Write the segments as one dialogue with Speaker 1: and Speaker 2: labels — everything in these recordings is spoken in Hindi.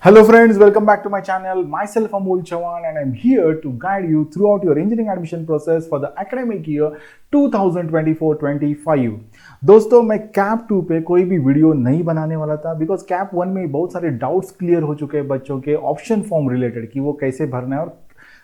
Speaker 1: Hello friends, welcome back to my channel. Myself Amol Chavan and I'm here to guide you throughout your engineering admission process for the academic year 2024-25. दोस्तों मैं कैप 2 पे कोई भी वीडियो नहीं बनाने वाला था बिकॉज कैप 1 में बहुत सारे डाउट्स क्लियर हो चुके हैं बच्चों के ऑप्शन फॉर्म रिलेटेड कि वो कैसे भरना है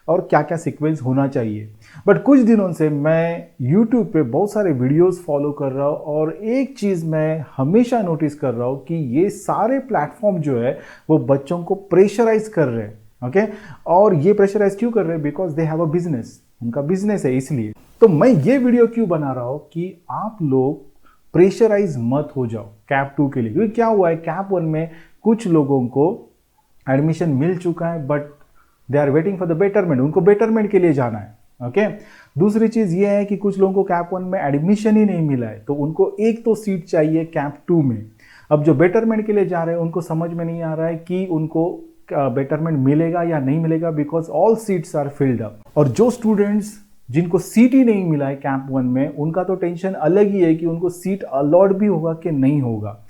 Speaker 1: और क्या क्या सीक्वेंस होना चाहिए। बट कुछ दिनों से मैं YouTube पे बहुत सारे वीडियोस फॉलो कर रहा हूँ और एक चीज़ मैं हमेशा नोटिस कर रहा हूँ कि ये सारे प्लेटफॉर्म जो है वो बच्चों को प्रेशराइज कर रहे हैं। ओके, और ये प्रेशराइज क्यों कर रहे हैं? Because they have a business, उनका बिजनेस है। इसलिए तो मैं ये वीडियो क्यों बना रहा हूँ कि आप लोग प्रेशराइज मत हो जाओ कैप 2 के लिए। क्योंकि क्या हुआ है, कैप 1 में कुछ लोगों को एडमिशन मिल चुका है but they are waiting for the betterment, उनको बेटरमेंट के लिए जाना है। ओके, दूसरी चीज ये है कि कुछ लोगों को कैप 1 में एडमिशन ही नहीं मिला है तो उनको एक तो सीट चाहिए कैप 2 में। अब जो बेटरमेंट के लिए जा रहे हैं उनको समझ में नहीं आ रहा है कि उनको बेटरमेंट मिलेगा या नहीं मिलेगा because all seats are filled up. और जो स्टूडेंट्स जिनको सीट ही नहीं मिला है कैप 1 में उनका तो टेंशन अलग ही है कि उनको सीट अलॉट भी होगा कि नहीं होगा।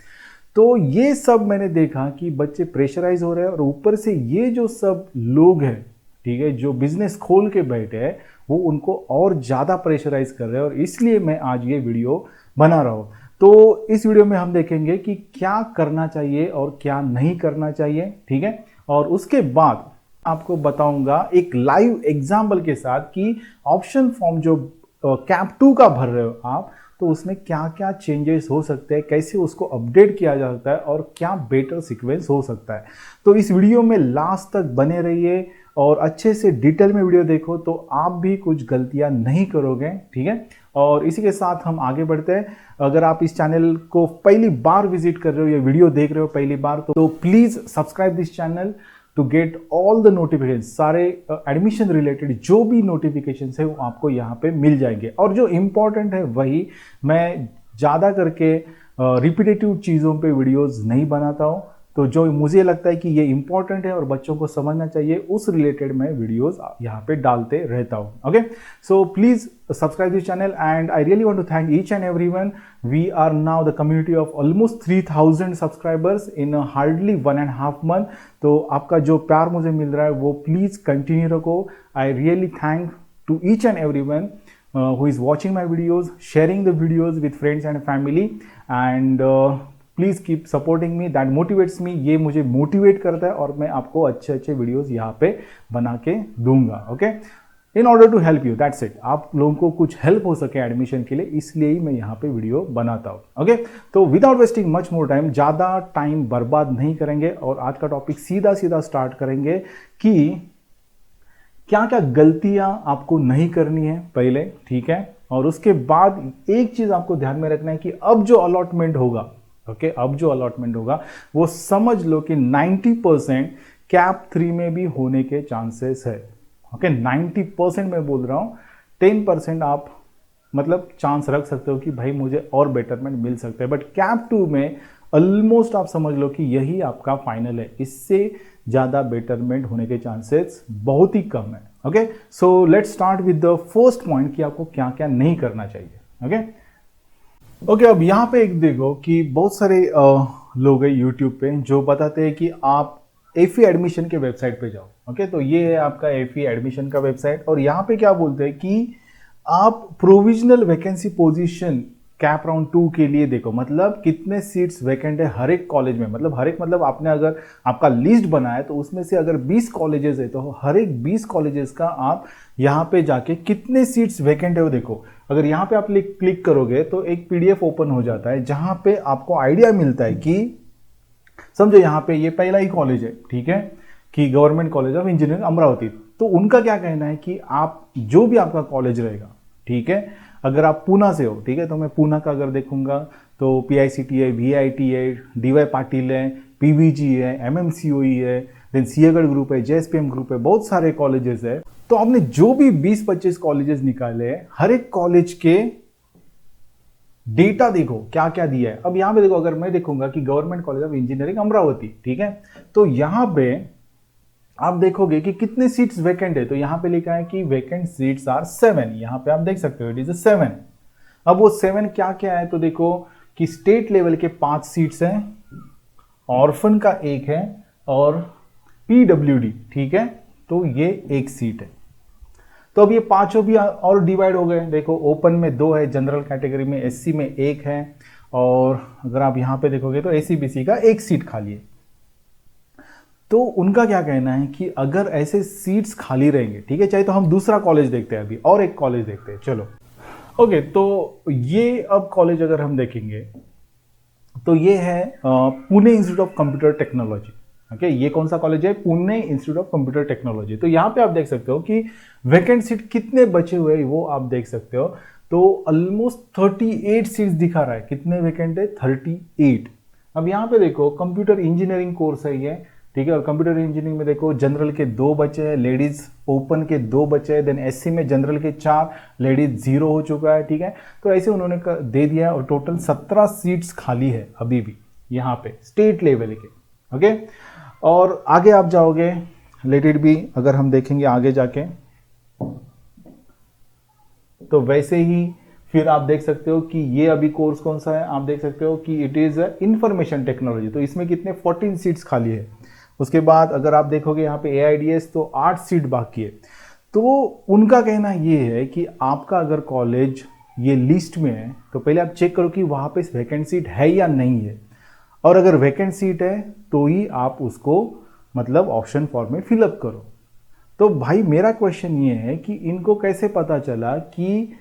Speaker 1: तो ये सब मैंने देखा कि बच्चे प्रेशराइज हो रहे हैं और ऊपर से ये जो सब लोग हैं, ठीक है, जो बिजनेस खोल के बैठे हैं वो उनको और ज़्यादा प्रेशराइज कर रहे हैं और इसलिए मैं आज ये वीडियो बना रहा हूँ। तो इस वीडियो में हम देखेंगे कि क्या करना चाहिए और क्या नहीं करना चाहिए, ठीक है, और उसके बाद आपको बताऊंगा एक लाइव एग्जाम्पल के साथ कि ऑप्शन फॉर्म जो कैप 2 का भर रहे हो आप तो उसमें क्या क्या चेंजेस हो सकते हैं, कैसे उसको अपडेट किया जा सकता है और क्या बेटर सीक्वेंस हो सकता है। तो इस वीडियो में लास्ट तक बने रहिए और अच्छे से डिटेल में वीडियो देखो तो आप भी कुछ गलतियां नहीं करोगे, ठीक है। और इसी के साथ हम आगे बढ़ते हैं। अगर आप इस चैनल को पहली बार विजिट कर रहे हो या वीडियो देख रहे हो पहली बार तो please subscribe this channel to get all the notification. सारे एडमिशन रिलेटेड जो भी नोटिफिकेशन है वो आपको यहाँ पे मिल जाएंगे। और जो इम्पोर्टेंट है वही, मैं ज़्यादा करके रिपीटेटिव चीज़ों पे वीडियोस नहीं बनाता हूँ। तो जो मुझे लगता है कि ये इंपॉर्टेंट है और बच्चों को समझना चाहिए उस रिलेटेड मैं वीडियोस यहाँ पे डालते रहता हूँ। Okay, so please subscribe this channel and I really want to thank each and everyone. We are now the community of almost 3000 subscribers in hardly 1.5 month। तो आपका जो प्यार मुझे मिल रहा है वो प्लीज कंटिन्यू रखो। I really thank to each and everyone who is watching my videos, sharing the videos with friends and family, and please keep supporting me, that motivates me. ये मुझे मोटिवेट करता है और मैं आपको अच्छे अच्छे वीडियोस यहाँ पे बना के दूंगा। Okay, in order to help you, that's it. आप लोगों को कुछ हेल्प हो सके एडमिशन के लिए, इसलिए ही मैं यहाँ पे वीडियो बनाता हूँ। ओके, तो without wasting much more time, ज़्यादा टाइम बर्बाद नहीं करेंगे और आज का टॉपिक सीधा सीधा स्टार्ट करेंगे कि क्या क्या गलतियां आपको नहीं करनी है पहले, ठीक है। और उसके बाद एक चीज़ आपको ध्यान में रखना है कि अब जो अलॉटमेंट होगा, ओके, अब जो अलॉटमेंट होगा वो समझ लो कि 90% कैप 3 में भी होने के चांसेस है। ओके, 90% मैं बोल रहा हूँ, 10% आप मतलब चांस रख सकते हो कि भाई मुझे और बेटरमेंट मिल सकता है। बट कैप 2 में ऑलमोस्ट आप समझ लो कि यही आपका फाइनल है, इससे ज़्यादा बेटरमेंट होने के चांसेस बहुत ही कम है। Okay, so let's start with the first point कि आपको क्या क्या नहीं करना चाहिए। ओके, अब यहाँ पे एक देखो कि बहुत सारे लोग हैं यूट्यूब पे जो बताते हैं कि आप एफई एडमिशन के वेबसाइट पे जाओ। ओके, तो ये है आपका एफई एडमिशन का वेबसाइट और यहाँ पे क्या बोलते हैं कि आप provisional vacancy position cap round 2 के लिए देखो, मतलब कितने सीट्स वैकेंट है हर एक कॉलेज में। मतलब हर एक, मतलब आपने अगर आपका लिस्ट बनाया तो उसमें से अगर 20 कॉलेजेस है तो हर एक 20 कॉलेजेस का आप यहाँ पे जाके कितने सीट्स वैकेंट है वो देखो। अगर यहाँ पे आप क्लिक करोगे तो एक पीडीएफ ओपन हो जाता है जहाँ पे आपको आइडिया मिलता है कि समझो यहाँ पे ये पहला ही कॉलेज है, ठीक है, कि government college of engineering Amravati. तो उनका क्या कहना है कि आप जो भी आपका कॉलेज रहेगा, ठीक है, अगर आप पूना से हो, ठीक है, तो मैं पूना का अगर देखूंगा तो पीआईसीटी है, वीआईटी है, डीवाई पाटिल है, पीवीजी है, एमएमसीओई है, देन सिंहगढ़ ग्रुप है, जेएसपीएम ग्रुप है, बहुत सारे कॉलेजेस है। तो आपने जो भी 20-25 कॉलेजेस निकाले हैं हर एक कॉलेज के डेटा देखो क्या क्या दिया है। अब यहां पे देखो, अगर मैं देखूंगा कि government college of engineering Amravati, ठीक है, तो यहां पे आप देखोगे कि कितने सीट्स वैकेंट है। तो यहां पे लिखा है कि वैकेंट सीट्स आर 7। यहां पे आप देख सकते हो इट इज 7। अब वो 7 क्या क्या है, तो देखो कि स्टेट लेवल के 5 सीट्स हैं, ऑर्फन का 1 है, और PWD, ठीक है, तो ये एक सीट है। तो अब ये पांचों भी और डिवाइड हो गए। देखो ओपन में 2 है, जनरल कैटेगरी में SC में 1 है, और अगर आप यहाँ पे देखोगे तो ACBC का 1 सीट खाली है। तो उनका क्या कहना है कि अगर ऐसे सीट्स खाली रहेंगे, ठीक है, चाहे तो हम दूसरा कॉलेज देखते हैं अभी, और एक कॉलेज देखते हैं, चलो। ओके, तो ये अब कॉलेज अगर हम देखेंगे तो ये है Pune institute of computer technology. Okay, ये कौन सा कॉलेज है? Pune institute of computer technology. तो यहाँ पे आप देख सकते हो कि वैकेंट सीट कितने बचे हुए हैं, वो आप देख सकते हो। तो ऑलमोस्ट 38 सीट्स दिखा रहा है। कितने वैकेंट है? 38। अब यहाँ पे देखो कंप्यूटर इंजीनियरिंग कोर्स है ये, ठीक है, और कंप्यूटर इंजीनियरिंग में देखो जनरल के 2 बचे हैं, लेडीज ओपन के 2 बचे हैं, देन SC में जनरल के 4, लेडीज 0 हो चुका है, ठीक है। तो ऐसे उन्होंने दे दिया, और टोटल 17 सीट्स खाली है अभी भी यहाँ पे स्टेट लेवल के। ओके, और आगे आप जाओगे, लेट इट बी, अगर हम देखेंगे आगे जाके तो वैसे ही फिर आप देख सकते हो कि ये अभी कोर्स कौन सा है, आप देख सकते हो कि इट इज इंफॉर्मेशन टेक्नोलॉजी। तो इसमें कितने 14 सीट्स खाली है। उसके बाद अगर आप देखोगे यहाँ पे AIDS तो 8 सीट बाकी है। तो उनका कहना ये है कि आपका अगर कॉलेज ये लिस्ट में है तो पहले आप चेक करो कि वहाँ पे वैकेंट सीट है या नहीं है, और अगर वैकेंट सीट है तो ही आप उसको मतलब ऑप्शन फॉर्म में फिलअप करो। तो भाई मेरा क्वेश्चन ये है कि इनको कैसे पता चला कि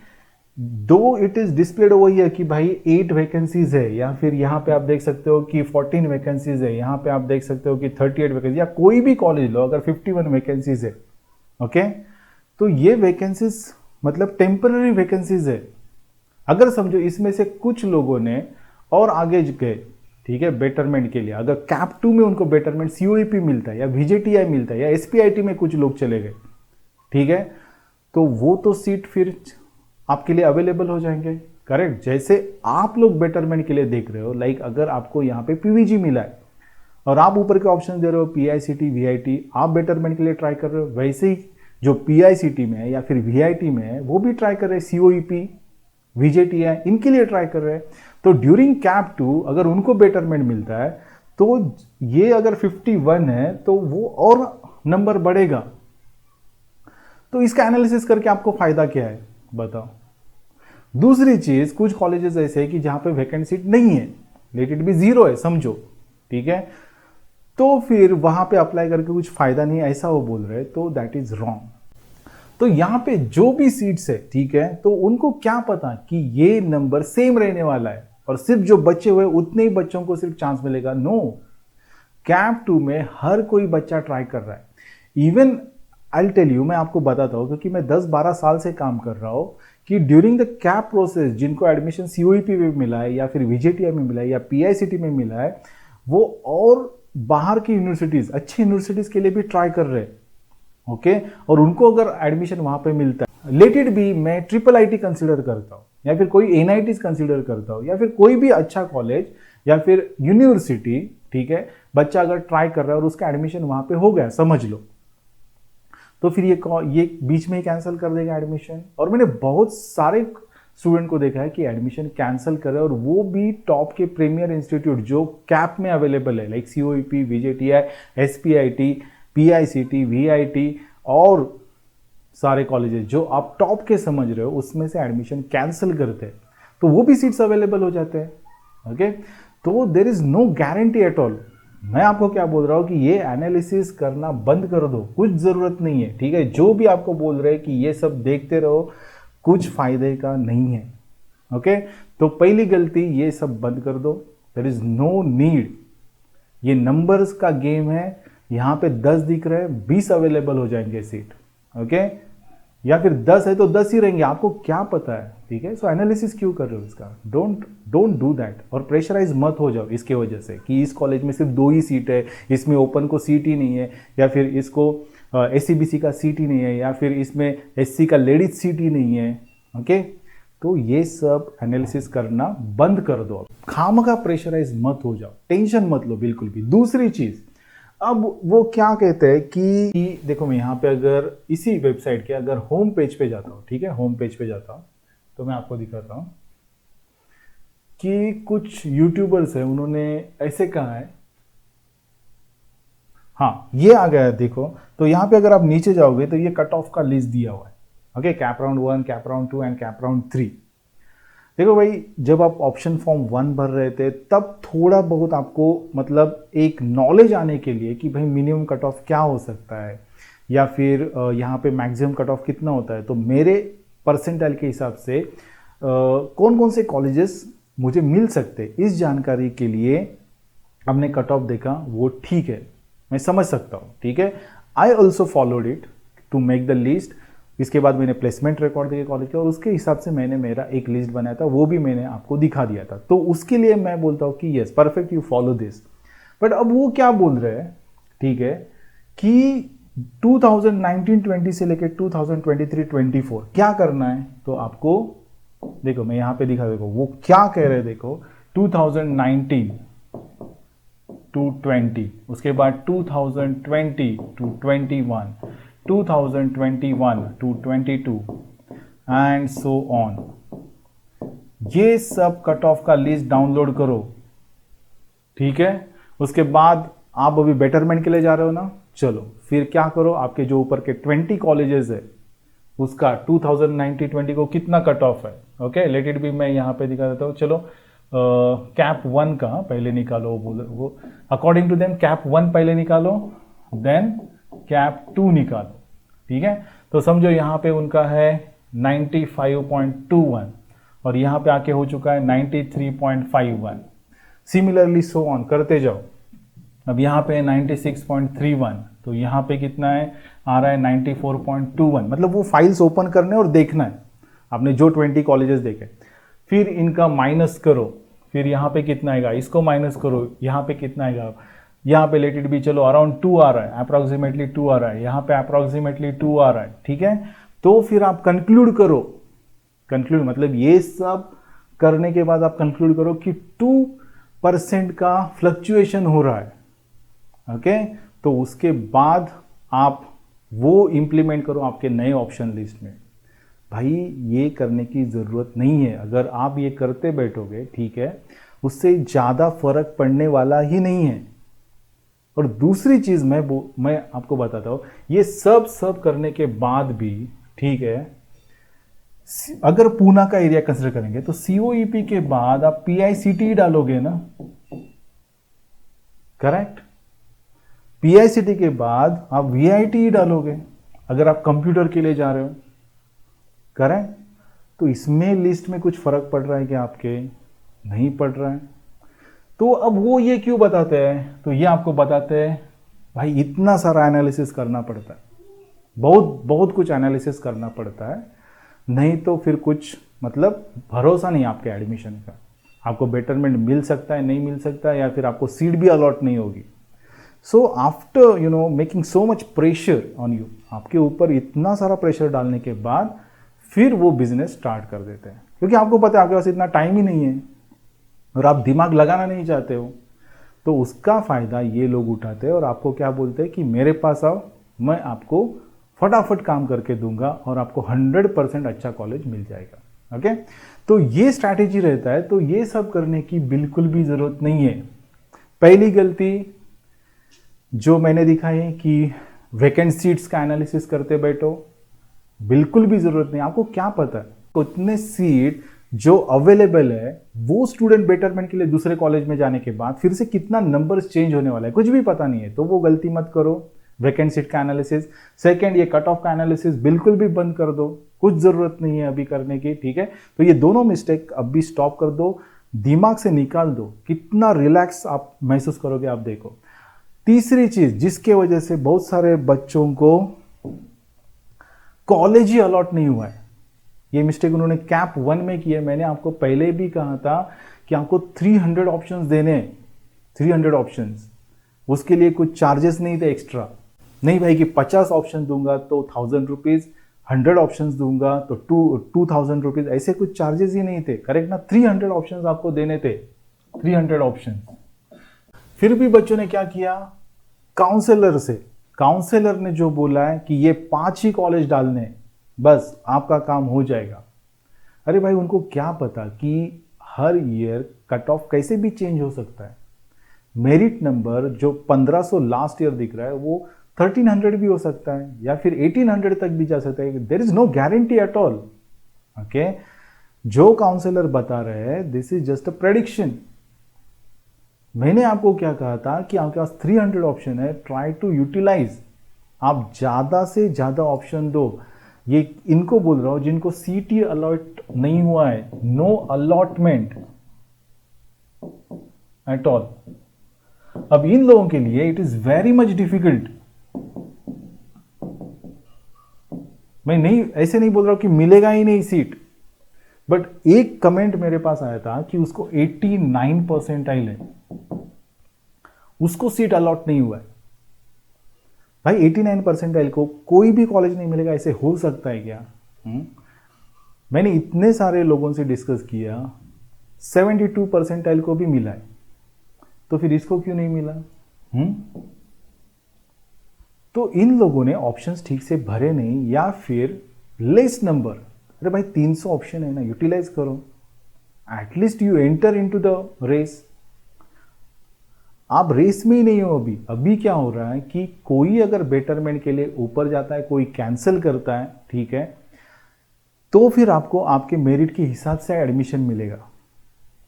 Speaker 1: दो it is displayed over here कि भाई 8 वैकेंसीज है, या फिर यहाँ पे आप देख सकते हो कि 14 वैकेंसीज है, यहाँ पे आप देख सकते हो कि 38 वैकेंसी, या कोई भी कॉलेज लो अगर 51 वैकेंसीज है, ओके, तो ये वैकेंसीज मतलब टेम्पररी वैकेंसीज है। अगर समझो इसमें से कुछ लोगों ने और आगे गए, ठीक है, बेटरमेंट के लिए, अगर कैप 2 में उनको बेटरमेंट COEP मिलता है या VJTI मिलता है या SPIT में कुछ लोग चले गए, ठीक है, तो वो तो सीट फिर आपके लिए अवेलेबल हो जाएंगे, करेक्ट। जैसे आप लोग बेटरमेंट के लिए देख रहे हो, लाइक अगर आपको यहाँ पे PVG मिला है और आप ऊपर के ऑप्शन दे रहे हो PICT VIT, आप बेटरमेंट के लिए ट्राई कर रहे हो, वैसे ही जो PICT में है या फिर VIT में है वो भी ट्राई कर रहे हैं, COEP VJTI इनके लिए ट्राई कर रहे हैं। तो ड्यूरिंग कैप 2 अगर उनको बेटरमेंट मिलता है तो ये अगर 51 है तो वो और नंबर बढ़ेगा। तो इसका एनालिसिस करके आपको फायदा क्या है बताओ। दूसरी चीज, कुछ कॉलेजेस ऐसे है कि जहां पे वैकेंट सीट नहीं है, लेट इट बी 0 है समझो, ठीक है, तो फिर वहां पे अप्लाई करके कुछ फायदा नहीं है ऐसा वो बोल रहे हैं, तो दैट इज रॉन्ग। तो यहां पे जो भी सीट्स है, ठीक है, तो उनको क्या पता कि ये नंबर सेम रहने वाला है और सिर्फ जो बच्चे हुए उतने ही बच्चों को सिर्फ चांस मिलेगा। नो, कैप 2 में हर कोई बच्चा ट्राई कर रहा है। इवन आई टेल यू, मैं आपको बताता हूँ क्योंकि मैं 10-12 साल से काम कर रहा हूँ कि ड्यूरिंग द कैप प्रोसेस जिनको एडमिशन COEP में मिला है या फिर VJTI में मिला है या PICT में मिला है, वो और बाहर की यूनिवर्सिटीज, अच्छी यूनिवर्सिटीज के लिए भी ट्राई कर रहे हैं, ओके, और उनको अगर एडमिशन वहां पे मिलता है, लेट इट बी मैं IIIT कंसिडर करता हूँ या फिर कोई NIT कंसिडर करता हूँ या फिर कोई भी अच्छा कॉलेज या फिर यूनिवर्सिटी, ठीक है, बच्चा अगर ट्राई कर रहा है और उसका एडमिशन वहां पे हो गया समझ लो, तो फिर ये बीच में ही कैंसिल कर देगा एडमिशन। और मैंने बहुत सारे स्टूडेंट को देखा है कि एडमिशन कैंसिल कर रहे हैं, और वो भी टॉप के प्रीमियर इंस्टीट्यूट जो कैप में अवेलेबल है, like COEP VJTI SPIT PICT VIT और सारे कॉलेजेस जो आप टॉप के समझ रहे हो उसमें से एडमिशन कैंसिल करते हैं, तो वो भी सीट्स अवेलेबल हो जाते हैं, ओके। तो there is no guarantee at all. मैं आपको क्या बोल रहा हूं कि ये एनालिसिस करना बंद कर दो, कुछ जरूरत नहीं है, ठीक है। जो भी आपको बोल रहे हैं कि ये सब देखते रहो, कुछ फायदे का नहीं है, ओके। तो पहली गलती, ये सब बंद कर दो, देयर इज नो नीड। ये नंबर्स का गेम है, यहां पे 10 दिख रहे हैं, 20 अवेलेबल हो जाएंगे सीट, ओके, या फिर 10 है तो 10 ही रहेंगे, आपको क्या पता है, ठीक है। सो एनालिसिस क्यों कर रहे हो इसका? डोंट डू दैट, और प्रेशराइज मत हो जाओ इसके वजह से कि इस कॉलेज में सिर्फ 2 ही सीट है, इसमें ओपन को सीट ही नहीं है, या फिर इसको SCBC का सीट ही नहीं है, या फिर इसमें SC का लेडीज सीट ही नहीं है, ओके। तो ये सब एनालिसिस करना बंद कर दो, खामखा प्रेशराइज मत हो जाओ, टेंशन मत लो बिल्कुल भी। दूसरी चीज, अब वो क्या कहते हैं कि देखो मैं यहाँ पे अगर इसी वेबसाइट के अगर होम पेज पे जाता हूँ, ठीक है, होम पेज पे जाता हूँ तो मैं आपको दिखाता हूँ कि कुछ यूट्यूबर्स हैं, उन्होंने ऐसे कहा है हाँ ये आ गया है देखो। तो यहाँ पे अगर आप नीचे जाओगे तो ये कट ऑफ का लिस्ट दिया हुआ है। Okay, cap round 1, cap round 2 and cap round 3। देखो भाई, जब आप ऑप्शन फॉर्म 1 भर रहे थे तब थोड़ा बहुत आपको मतलब एक नॉलेज आने के लिए कि भाई मिनिमम कट ऑफ क्या हो सकता है या फिर यहाँ पे मैक्सिमम कट ऑफ कितना होता है, तो मेरे परसेंटाइल के हिसाब से कौन कौन से कॉलेजेस मुझे मिल सकते, इस जानकारी के लिए हमने कट ऑफ देखा, वो ठीक है, मैं समझ सकता हूँ, ठीक है। I also followed it to make the list. इसके बाद मैंने प्लेसमेंट रिकॉर्ड दिए कॉलेज के और उसके हिसाब से मैंने मेरा एक लिस्ट बनाया था, वो भी मैंने आपको दिखा दिया था। तो उसके लिए मैं बोलता हूँ कि yes perfect, you follow this. But अब वो क्या बोल रहे हैं, ठीक है, कि 2019-20 से लेकर 2023-24 क्या करना है। तो आपको देखो मैं यहाँ पे दिखा, देखो वो क्या कह रहे हैं, देखो 2019 to 20, उसके बाद 2020 to 21, 2021 to 22 and so on. ये सब कट ऑफ का लिस्ट डाउनलोड करो, ठीक है। उसके बाद आप अभी बेटरमेंट के लिए जा रहे हो ना, चलो फिर क्या करो, आपके जो ऊपर के 20 कॉलेजेस है उसका 2019-20 को कितना कट ऑफ है। ओके, लेट इट बी, मैं यहाँ पे दिखा देता हूँ। चलो कैप 1 का पहले निकालो, वो अकॉर्डिंग टू देम कैप 1 पहले निकालो, देन कैप 2 निकालो, ठीक है। तो समझो यहाँ पे उनका है 95.21 और यहाँ पे आके हो चुका है 93.51। सिमिलरली सो ऑन करते जाओ। अब यहाँ पे 96.31, तो यहाँ पे कितना है, आ रहा है 94.21। मतलब वो फाइल्स ओपन करने और देखना है आपने जो 20 कॉलेजेस देखे, फिर इनका माइनस करो, फिर यहाँ पे कितना आएगा, इसको माइनस करो, यहाँ पे कितना आएगा, यहाँ पे लेट इट बी, चलो अराउंड 2 आ रहा है, अप्रॉक्सीमेटली 2 आ रहा है, यहाँ पे अप्रॉक्सीमेटली 2 आ रहा है, ठीक है। तो फिर आप कंक्लूड करो, कंक्लूड मतलब ये सब करने के बाद आप कंक्लूड करो कि 2% का फ्लक्चुएशन हो रहा है। ओके, तो उसके बाद आप वो इंप्लीमेंट करो आपके नए ऑप्शन लिस्ट में। भाई ये करने की ज़रूरत नहीं है, अगर आप ये करते बैठोगे, ठीक है, उससे ज़्यादा फर्क पड़ने वाला ही नहीं है। और दूसरी चीज़ मैं आपको बताता हूँ, ये सब करने के बाद भी, ठीक है, अगर पूना का एरिया कंसिडर करेंगे तो COEP के बाद आप PICT डालोगे ना, करेक्ट। PICT के बाद आप VIT डालोगे अगर आप कंप्यूटर के लिए जा रहे हो, करेक्ट। तो इसमें लिस्ट में कुछ फर्क पड़ रहा है क्या आपके, नहीं पड़ रहा है। तो अब वो ये क्यों बताते हैं, तो ये आपको बताते हैं भाई इतना सारा एनालिसिस करना पड़ता है, बहुत कुछ एनालिसिस करना पड़ता है, नहीं तो फिर कुछ मतलब भरोसा नहीं आपके एडमिशन का, आपको बेटरमेंट मिल सकता है, नहीं मिल सकता है, या फिर आपको सीट भी अलॉट नहीं होगी। So after making so much pressure on you, आपके ऊपर इतना सारा प्रेशर डालने के बाद फिर वो बिजनेस स्टार्ट कर देते हैं, क्योंकि आपको पता है आपके पास इतना टाइम ही नहीं है और आप दिमाग लगाना नहीं चाहते हो। तो उसका फ़ायदा ये लोग उठाते हैं और आपको क्या बोलते हैं कि मेरे पास आओ, मैं आपको फटाफट काम करके दूंगा और आपको 100% अच्छा कॉलेज मिल जाएगा। ओके, तो ये स्ट्रैटेजी रहता है। तो ये सब करने की बिल्कुल भी ज़रूरत नहीं है। पहली गलती जो मैंने दिखाई है कि वैकेंट सीट्स का एनालिसिस करते बैठो, बिल्कुल भी ज़रूरत नहीं। आपको क्या पता है उतने सीट जो अवेलेबल है वो स्टूडेंट बेटरमेंट के लिए दूसरे कॉलेज में जाने के बाद फिर से कितना नंबर्स चेंज होने वाला है, कुछ भी पता नहीं है। तो वो गलती मत करो, वैकेंट सीट का एनालिसिस। सेकंड, ये कट ऑफ का एनालिसिस बिल्कुल भी बंद कर दो, कुछ ज़रूरत नहीं है अभी करने की, ठीक है। तो ये दोनों मिस्टेक अभी स्टॉप कर दो, दिमाग से निकाल दो, कितना रिलैक्स आप महसूस करोगे आप देखो। तीसरी चीज़ जिसके वजह से बहुत सारे बच्चों को कॉलेज ही अलॉट नहीं हुआ है, ये मिस्टेक उन्होंने कैप 1 में की है। मैंने आपको पहले भी कहा था कि आपको 300 ऑप्शंस देने, 300 ऑप्शंस, उसके लिए कुछ चार्जेस नहीं थे एक्स्ट्रा। नहीं भाई कि 50 ऑप्शन दूंगा तो 1000 रुपीज़, 100 ऑप्शंस दूंगा तो 2000 रुपीज़, ऐसे कुछ चार्जेस ही नहीं थे, करेक्ट ना। 300 ऑप्शंस आपको देने थे, 300 ऑप्शन। फिर भी बच्चों ने क्या किया, काउंसलर ने जो बोला है कि ये 5 ही कॉलेज डालने, बस आपका काम हो जाएगा। अरे भाई उनको क्या पता कि हर ईयर कट ऑफ कैसे भी चेंज हो सकता है। मेरिट नंबर जो 1500 लास्ट ईयर दिख रहा है वो 1300 भी हो सकता है या फिर 1800 तक भी जा सकता है। There is no guarantee at all. Okay, जो काउंसलर बता रहे हैं this is just a prediction. मैंने आपको क्या कहा था कि आपके पास 300 ऑप्शन है, ट्राई टू यूटिलाइज। आप ज्यादा से ज्यादा ऑप्शन दो। ये इनको बोल रहा हूं जिनको सीटी अलॉट नहीं हुआ है, नो अलॉटमेंट एट ऑल। अब इन लोगों के लिए it is very much difficult. मैं नहीं ऐसे नहीं बोल रहा हूं कि मिलेगा ही नहीं सीट, बट एक कमेंट मेरे पास आया था कि उसको 89 परसेंटाइल है, उसको सीट अलॉट नहीं हुआ है। भाई 89 परसेंटाइल को कोई भी कॉलेज नहीं मिलेगा, ऐसे हो सकता है क्या? मैंने इतने सारे लोगों से डिस्कस किया, 72 परसेंटाइल को भी मिला है, तो फिर इसको क्यों नहीं मिला? तो इन लोगों ने ऑप्शंस ठीक से भरे नहीं या फिर लेस नंबर। अरे भाई 300 ऑप्शन है ना, यूटिलाइज करो, at least you enter into the race. आप रेस में ही नहीं हो अभी। अभी क्या हो रहा है कि कोई अगर बेटरमेंट के लिए ऊपर जाता है, कोई कैंसिल करता है, ठीक है, तो फिर आपको आपके मेरिट के हिसाब से एडमिशन मिलेगा।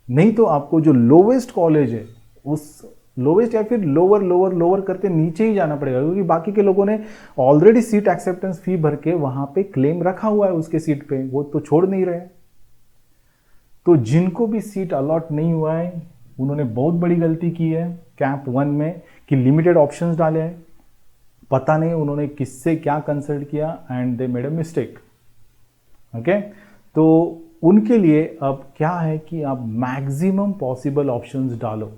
Speaker 1: नहीं तो आपको जो लोवेस्ट कॉलेज है उस लोवेस्ट या फिर लोअर लोअर लोअर करते नीचे ही जाना पड़ेगा, क्योंकि बाकी के लोगों ने ऑलरेडी सीट एक्सेप्टेंस फी भर के वहां पे क्लेम रखा हुआ है उसके सीट पे, वो तो छोड़ नहीं रहे। तो जिनको भी सीट अलॉट नहीं हुआ है उन्होंने बहुत बड़ी गलती की है कैंप 1 में कि लिमिटेड ऑप्शंस डाले हैं। पता नहीं उन्होंने किससे क्या कंसल्ट किया and they made a mistake. Okay, तो उनके लिए अब क्या है कि आप मैक्सिमम पॉसिबल ऑप्शंस डालो।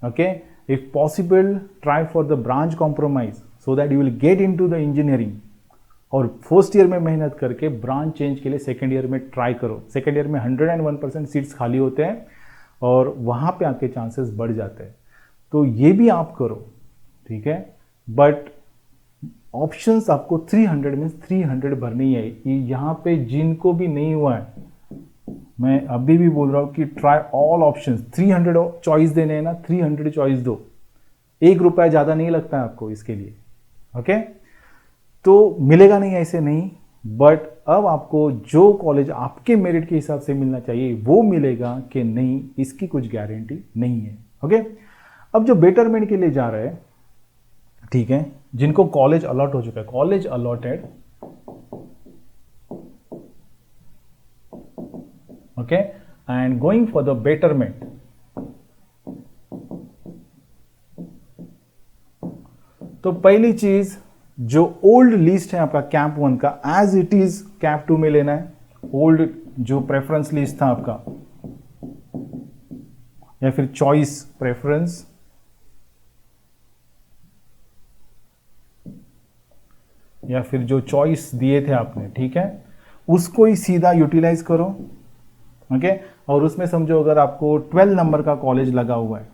Speaker 1: Okay, if possible try for the branch compromise so that you will get into the engineering. और फर्स्ट ईयर में मेहनत करके ब्रांच चेंज के लिए सेकेंड ईयर में ट्राई करो। सेकेंड ईयर में 101% सीट्स खाली होते हैं और वहां पे आपके चांसेस बढ़ जाते हैं, तो ये भी आप करो, ठीक है। बट ऑप्शंस आपको 300 में 300 भरनी है। यहाँ पे जिनको भी नहीं हुआ है, मैं अभी भी बोल रहा हूँ कि ट्राई ऑल ऑप्शंस। 300 चॉइस देने हैं ना, 300 चॉइस दो। 1 रुपया ज़्यादा नहीं लगता है आपको इसके लिए। ओके, तो मिलेगा नहीं ऐसे नहीं, बट अब आपको जो कॉलेज आपके मेरिट के हिसाब से मिलना चाहिए वो मिलेगा कि नहीं, इसकी कुछ गारंटी नहीं है। ओके, अब जो बेटरमेंट के लिए जा रहे हैं, ठीक है, जिनको कॉलेज अलॉट हो चुका है, college allotted, okay, and going for the betterment. तो पहली चीज, जो ओल्ड लिस्ट है आपका कैंप 1 का, एज इट इज कैंप 2 में लेना है। ओल्ड जो प्रेफरेंस लिस्ट था आपका या फिर चॉइस प्रेफरेंस, या फिर जो चॉइस दिए थे आपने, ठीक है, उसको ही सीधा यूटिलाइज करो। ओके, और उसमें समझो अगर आपको 12 नंबर का कॉलेज लगा हुआ है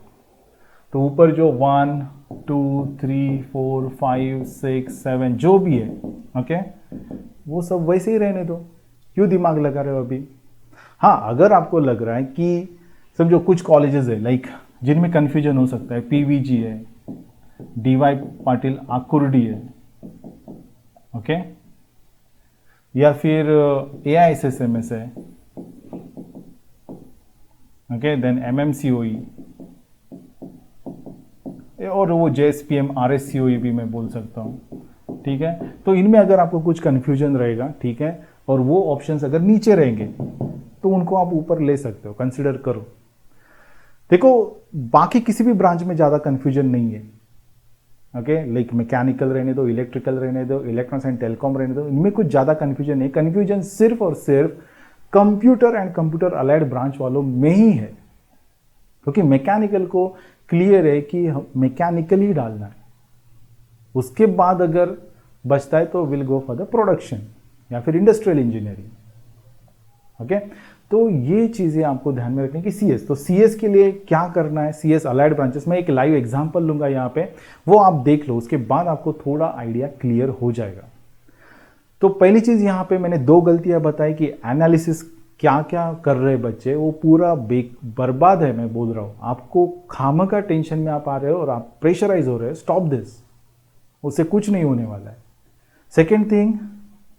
Speaker 1: तो ऊपर जो 1 2 3 4 5 6 7 जो भी है, ओके, वो सब वैसे ही रहने दो। क्यों दिमाग लगा रहे हो अभी? हाँ, अगर आपको लग रहा है कि समझो कुछ कॉलेजेस है लाइक जिनमें कंफ्यूजन हो सकता है, पीवीजी है, डीवाई पाटिल आकुर्डी है, ओके, या फिर एआईएसएसएमएस है, ओके, देन एमएमसीओई, और वो जेएसपीएम आरएससीओई भी मैं बोल सकता हूँ, ठीक है। तो इनमें अगर आपको कुछ कंफ्यूजन रहेगा, ठीक है, और वो ऑप्शंस अगर नीचे रहेंगे तो उनको आप ऊपर ले सकते हो, कंसिडर करो। देखो, बाकी किसी भी ब्रांच में ज़्यादा कंफ्यूजन नहीं है। ओके, लाइक मैकेनिकल रहने दो, इलेक्ट्रिकल रहने दो, इलेक्ट्रॉनिक्स एंड टेलीकॉम रहने दो, इनमें कुछ ज़्यादा कंफ्यूजन नहीं। कंफ्यूजन सिर्फ और सिर्फ computer and computer allied branch वालों में ही है, क्योंकि मैकेनिकल को क्लियर है कि मैकेनिकल ही डालना है। उसके बाद अगर बचता है तो will go for the production या फिर इंडस्ट्रियल इंजीनियरिंग। ओके, तो ये चीजें आपको ध्यान में रखनी कि सीएस, तो सीएस के लिए क्या करना है, सीएस अलाइड ब्रांचेस में एक लाइव एग्जांपल लूंगा यहाँ पे, वो आप देख लो, उसके बाद आपको थोड़ा आइडिया क्लियर हो जाएगा। तो पहली चीज यहाँ पे मैंने 2 गलतियां बताई कि एनालिसिस क्या क्या कर रहे बच्चे वो पूरा बर्बाद है। मैं बोल रहा हूँ आपको, खामखा टेंशन में आप आ रहे हो और आप प्रेशराइज हो रहे हो। स्टॉप दिस, उससे कुछ नहीं होने वाला है। सेकेंड थिंग,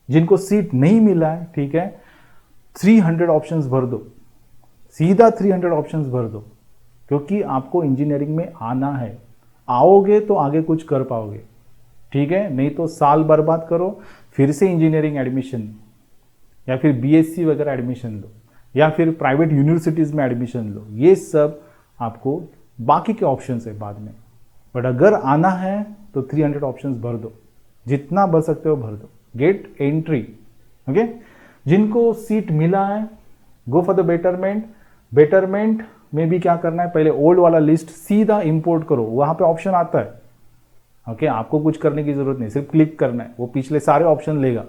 Speaker 1: जिनको सीट नहीं मिला है, ठीक है, 300 ऑप्शंस भर दो, सीधा 300 ऑप्शंस भर दो, क्योंकि आपको इंजीनियरिंग में आना है। आओगे तो आगे कुछ कर पाओगे, ठीक है, नहीं तो साल बर्बाद करो, फिर से इंजीनियरिंग एडमिशन या फिर बीएससी वगैरह एडमिशन लो या फिर प्राइवेट यूनिवर्सिटीज़ में एडमिशन लो। ये सब आपको बाकी के ऑप्शंस है बाद में, बट अगर आना है तो 300 ऑप्शंस भर दो, जितना भर सकते हो भर दो। Get entry, okay. जिनको सीट मिला है, go for the betterment. Betterment में भी क्या करना है, पहले ओल्ड वाला लिस्ट सीधा इंपोर्ट करो, वहां पे ऑप्शन आता है, ओके। आपको कुछ करने की जरूरत नहीं, सिर्फ क्लिक करना है, वो पिछले सारे ऑप्शन लेगा,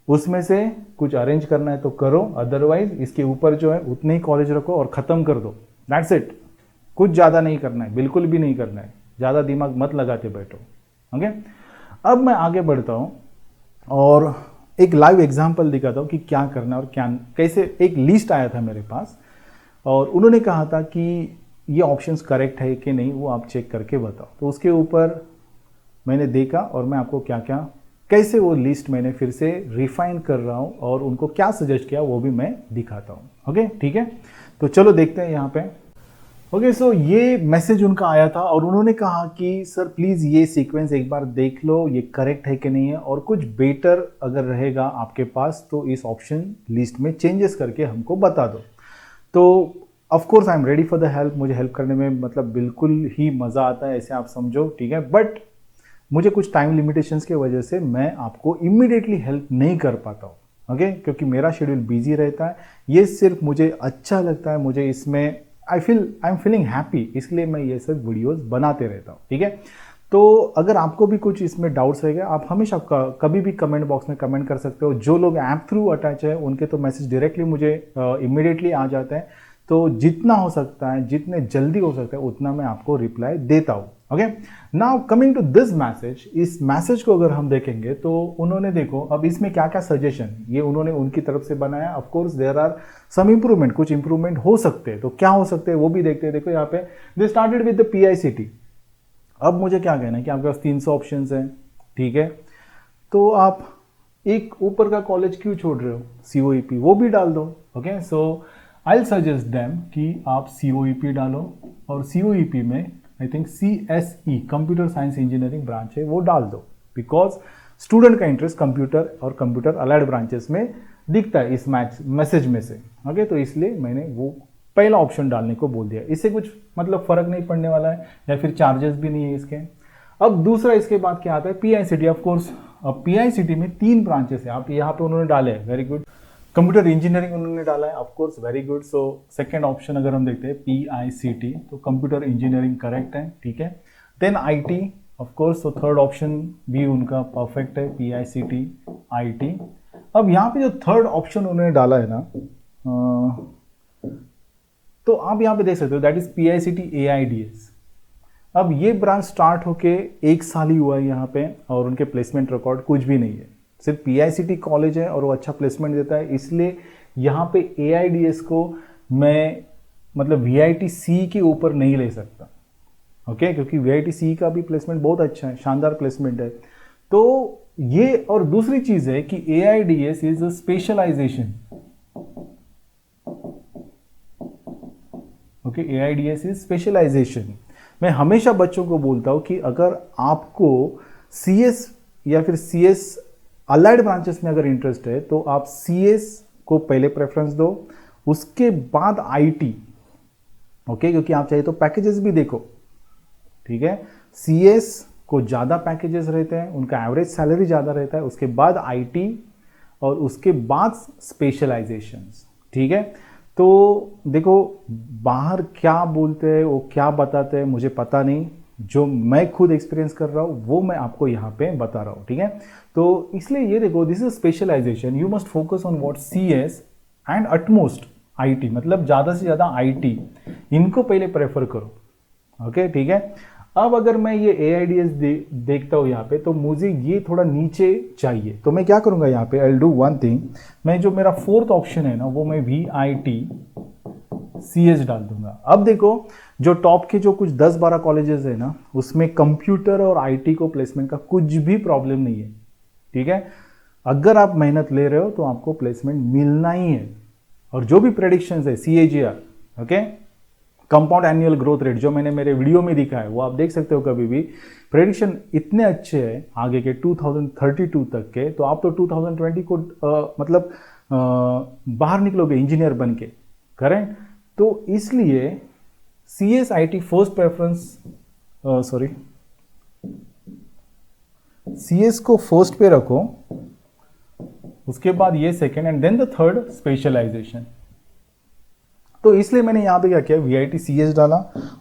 Speaker 1: उसमें से कुछ अरेंज करना है तो करो, अदरवाइज इसके ऊपर जो है उतने ही कॉलेज रखो और खत्म कर दो। That's it. कुछ ज़्यादा नहीं करना है, बिल्कुल भी नहीं करना है, ज़्यादा दिमाग मत लगाते बैठो, ओके। अब मैं आगे बढ़ता हूँ और एक लाइव एग्जाम्पल दिखाता हूँ कि क्या करना है और क्या कैसे। एक लिस्ट आया था मेरे पास और उन्होंने कहा था कि ये ऑप्शंस करेक्ट है कि नहीं, वो आप चेक करके बताओ। तो उसके ऊपर मैंने देखा और मैं आपको क्या क्या, कैसे वो लिस्ट मैंने फिर से रिफाइन कर रहा हूँ और उनको क्या सजेस्ट किया वो भी मैं दिखाता हूँ, ओके, ठीक है। तो चलो देखते हैं यहाँ पे। ओके, सो ये मैसेज उनका आया था और उन्होंने कहा कि सर प्लीज़ ये सीक्वेंस एक बार देख लो, ये करेक्ट है कि नहीं है, और कुछ बेटर अगर रहेगा आपके पास तो इस ऑप्शन लिस्ट में चेंजेस करके हमको बता दो। तो of course I am ready for the help. मुझे हेल्प करने में मतलब बिल्कुल ही मज़ा आता है, ऐसे आप समझो, ठीक है। बट मुझे कुछ टाइम लिमिटेशंस की वजह से मैं आपको इमीडिएटली हेल्प नहीं कर पाता हूँ, ओके, क्योंकि मेरा शेड्यूल बिजी रहता है। ये सिर्फ मुझे अच्छा लगता है, मुझे इसमें आई एम फीलिंग हैप्पी, इसलिए मैं ये सब वीडियोस बनाते रहता हूँ, ठीक है। तो अगर आपको भी कुछ इसमें डाउट्स रहेगा, आप हमेशा कभी भी कमेंट बॉक्स में कमेंट कर सकते हो। जो लोग ऐप थ्रू अटैच है उनके तो मैसेज डायरेक्टली मुझे इमीडिएटली आ जाता है। तो जितना हो सकता है, जितने जल्दी हो सकता है उतना मैं आपको रिप्लाई देता हूँ, okay. Now coming to this message, इस मैसेज को अगर हम देखेंगे तो उन्होंने, देखो अब इसमें क्या क्या सजेशन ये उन्होंने उनकी तरफ से बनाया। Of course there are some improvement, कुछ इंप्रूवमेंट हो सकते हैं, तो क्या हो सकते हैं वो भी देखते हैं। देखो यहाँ पे they started with the PICT. अब मुझे क्या कहना है कि आपके पास 300 ऑप्शंस हैं, ठीक है, तो आप एक ऊपर का कॉलेज क्यों छोड़ रहे हो, सीओईपी वो भी डाल दो, okay. So I will suggest them कि आप सीओईपी डालो और सीओईपी में I think CSE computer science engineering branch है वो डाल दो, बिकॉज स्टूडेंट का इंटरेस्ट कंप्यूटर और कंप्यूटर अलाइड ब्रांचेस में दिखता है इस मैसेज में से, ओके। तो इसलिए मैंने वो पहला ऑप्शन डालने को बोल दिया। इससे कुछ मतलब फर्क नहीं पड़ने वाला है या फिर चार्जेस भी नहीं है इसके। अब दूसरा इसके बाद क्या आता है, पीआईसीटी। ऑफ कोर्स अब पीआईसीटी में 3 ब्रांचेस है, आप यहाँ पे उन्होंने डाले हैं, वेरी गुड। कंप्यूटर इंजीनियरिंग उन्होंने डाला है, of course very good. So second option अगर हम देखते हैं पीआईसीटी, तो कंप्यूटर इंजीनियरिंग करेक्ट है, ठीक है। देन आईटी, ऑफ कोर्स, तो थर्ड ऑप्शन भी उनका परफेक्ट है, पीआईसीटी आईटी। अब यहाँ पे जो थर्ड ऑप्शन उन्होंने डाला है ना, तो आप यहाँ पे देख सकते हो, दैट इज पीआईसीटी एआईडीएस। अब ये ब्रांच स्टार्ट होके 1 साल ही हुआ है यहाँ पे और उनके प्लेसमेंट रिकॉर्ड कुछ भी नहीं है। सिर्फ पीआईसीटी कॉलेज है और वो अच्छा प्लेसमेंट देता है, इसलिए यहाँ पे एआईडीएस को मैं मतलब वीआईटी सी के ऊपर नहीं ले सकता, ओके, क्योंकि वीआईटी सी का भी प्लेसमेंट बहुत अच्छा है, शानदार प्लेसमेंट है। तो ये, और दूसरी चीज है कि AIDS is a specialisation, okay, AIDS is specialisation. मैं हमेशा बच्चों को बोलता हूं कि अगर आपको सीएस या फिर सीएस अलाइड ब्रांचेस में अगर इंटरेस्ट है तो आप सीएस को पहले प्रेफरेंस दो, उसके बाद आईटी, ओके, क्योंकि आप चाहिए तो पैकेजेस भी देखो, ठीक है। सीएस को ज़्यादा पैकेजेस रहते हैं, उनका एवरेज सैलरी ज़्यादा रहता है, उसके बाद आईटी और उसके बाद स्पेशलाइजेशंस, ठीक है। तो देखो बाहर क्या बोलते हैं, वो क्या बताते हैं मुझे पता नहीं, जो मैं खुद एक्सपीरियंस कर रहा हूँ वो मैं आपको यहाँ पे बता रहा हूँ, ठीक है। तो इसलिए ये देखो, this is specialisation, you must focus on what CS and utmost IT, मतलब ज़्यादा से ज़्यादा आईटी, इनको पहले प्रेफर करो, ओके, ठीक है। अब अगर मैं ये AIDS देखता हूँ यहाँ पे, तो मुझे ये थोड़ा नीचे चाहिए, तो मैं क्या करूँगा यहाँ पे, I'll do one thing, मैं जो मेरा फोर्थ ऑप्शन है ना वो मैं VIT-CS डाल दूंगा। अब देखो जो टॉप के जो कुछ 10-12 कॉलेजेस है ना, उसमें कंप्यूटर और IT को प्लेसमेंट का कुछ भी प्रॉब्लम नहीं है, ठीक है। अगर आप मेहनत ले रहे हो तो आपको प्लेसमेंट मिलना ही है। और जो भी प्रेडिक्शंस है CAGR, okay, compound annual growth rate, जो मैंने मेरे वीडियो में दिखा है वो आप देख सकते हो कभी भी, प्रेडिक्शन इतने अच्छे हैं आगे के 2032 तक के, तो आप तो 2020 को मतलब बाहर निकलोगे इंजीनियर बन के, करेक्ट। तो इसलिए CSIT first preference, sorry, CS को फर्स्ट पे रखो, उसके बाद ये second, and then the third specialisation. तो इसलिए मैंने यहां पे क्या किया, VIT-CS डाला,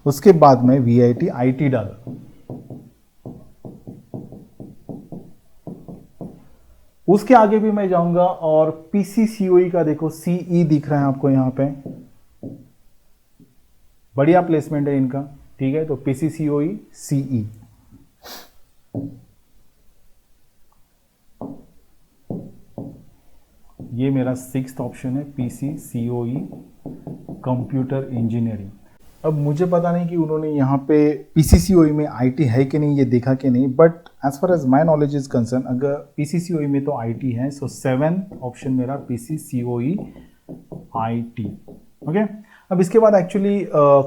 Speaker 1: उसके बाद में VIT-IT डाला। उसके आगे भी मैं जाऊंगा, और PCCOE का देखो CE दिख रहा है आपको यहां पे, बढ़िया प्लेसमेंट है इनका, ठीक है। तो PCCOE CE, ये मेरा सिक्स्थ ऑप्शन है, PCCOE कंप्यूटर इंजीनियरिंग। अब मुझे पता नहीं कि उन्होंने यहाँ पे PCCOE में IT है कि नहीं, ये देखा कि नहीं, but as far as my knowledge is concern, अगर PCCOE में तो IT है, सो 7th ऑप्शन मेरा PCCOE IT, ओके। अब इसके बाद एक्चुअली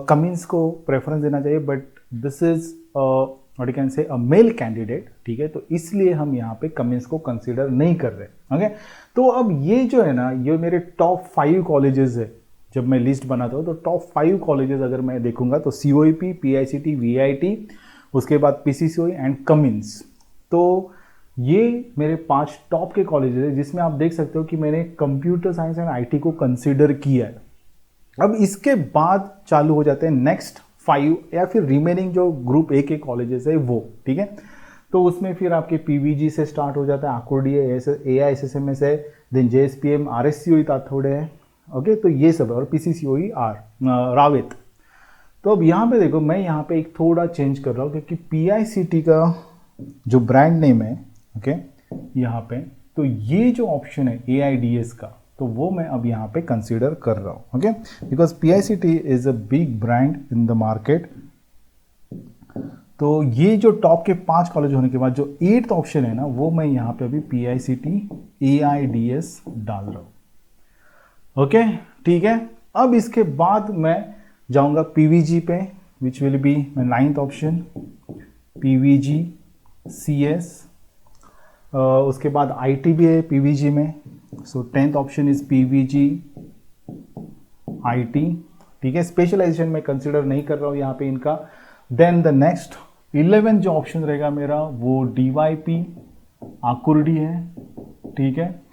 Speaker 1: कमिंस को प्रेफरेंस देना चाहिए, but this is what you can say a male candidate, ठीक है। तो इसलिए हम यहाँ पे कमिंस को कंसीडर नहीं कर रहे, ओके। तो अब ये जो है ना, ये मेरे टॉप 5 कॉलेजेस है। जब मैं लिस्ट बनाता हूँ तो टॉप 5 कॉलेजेस अगर मैं देखूंगा तो COEP, PICT, VIT, उसके बाद PCCOE एंड कमिंस। तो ये मेरे 5 टॉप के कॉलेजेस है, जिसमें आप देख सकते हो कि मैंने कंप्यूटर साइंस एंड IT को कंसीडर किया है। अब इसके बाद चालू हो जाते हैं नेक्स्ट 5 या फिर रिमेनिंग जो ग्रुप A के कॉलेजेस है वो, ठीक है। तो उसमें फिर आपके PVG से स्टार्ट हो जाता है, आकुर्डी है, AISSMS है, देन JSPM, RSCOE ताथोड़े है, ओके। तो ये सब है, और PCCOE रावेत। तो अब यहाँ पे देखो, मैं यहाँ पे एक थोड़ा चेंज कर रहा हूँ, क्योंकि PICT का जो ब्रांड नेम है, ओके, यहाँ पे, तो ये जो ऑप्शन है AIDS का, तो वो मैं अब यहाँ पे कंसीडर कर रहा हूँ, okay, because PICT is a big brand in the market. तो ये जो टॉप के 5 कॉलेज होने के बाद जो 8th ऑप्शन है ना, वो मैं यहाँ पे अभी PICT AIDS डाल रहा हूँ, ओके, ठीक है। अब इसके बाद मैं जाऊंगा PVG पे, which will be my 9th option, PVG CS। उसके बाद IT भी है PVG में, सो 10th option is PVG IT, ठीक है। स्पेशलाइजेशन में कंसिडर नहीं कर रहा हूँ यहाँ पे इनका। देन द नेक्स्ट 11th जो ऑप्शन रहेगा मेरा, वो DYP आकुर्डी है, ठीक है।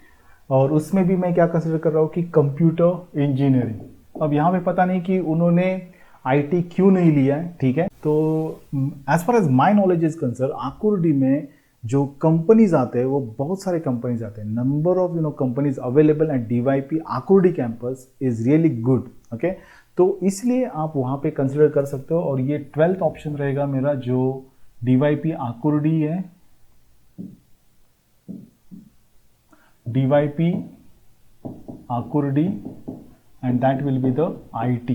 Speaker 1: और उसमें भी मैं क्या कंसिडर कर रहा हूँ कि कंप्यूटर इंजीनियरिंग। अब यहाँ पे पता नहीं कि उन्होंने IT क्यों नहीं लिया है, ठीक है। तो as far as my knowledge is concern, Akurdi में जो कंपनीज आते हैं वो बहुत सारे कंपनीज आते हैं, number of companies available at DYP Akurdi campus is really good, okay. तो इसलिए आप वहाँ पे कंसिडर कर सकते हो। और ये 12th ऑप्शन रहेगा मेरा, जो DYP आकुर्डी है, DYP Akurdi, and that will be the IT,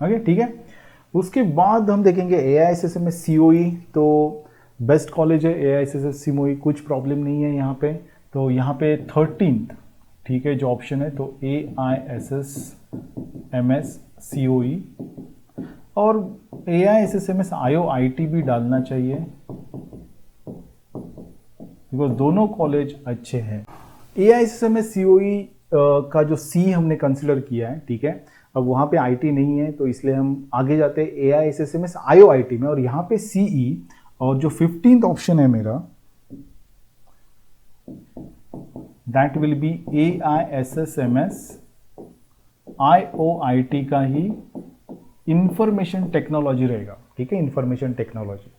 Speaker 1: okay, ठीक है। उसके बाद हम देखेंगे AISSMS COE, तो बेस्ट कॉलेज है AISSMS COE, कुछ प्रॉब्लम नहीं है यहाँ पे। तो यहाँ पे 13th, ठीक है, जो ऑप्शन है, तो AISSMS COE, और AISSMS IOIT भी डालना चाहिए, बिकॉज दोनों कॉलेज अच्छे हैं। AISSMS COE का जो C हमने कंसिडर किया है, ठीक है। अब वहाँ पे IT नहीं है, तो इसलिए हम आगे जाते हैं AISSMS IOIT में, और यहाँ पे CE, और जो 15th ऑप्शन है मेरा, that will be AISSMS IOIT का ही इंफॉर्मेशन टेक्नोलॉजी रहेगा, ठीक है, इंफॉर्मेशन टेक्नोलॉजी।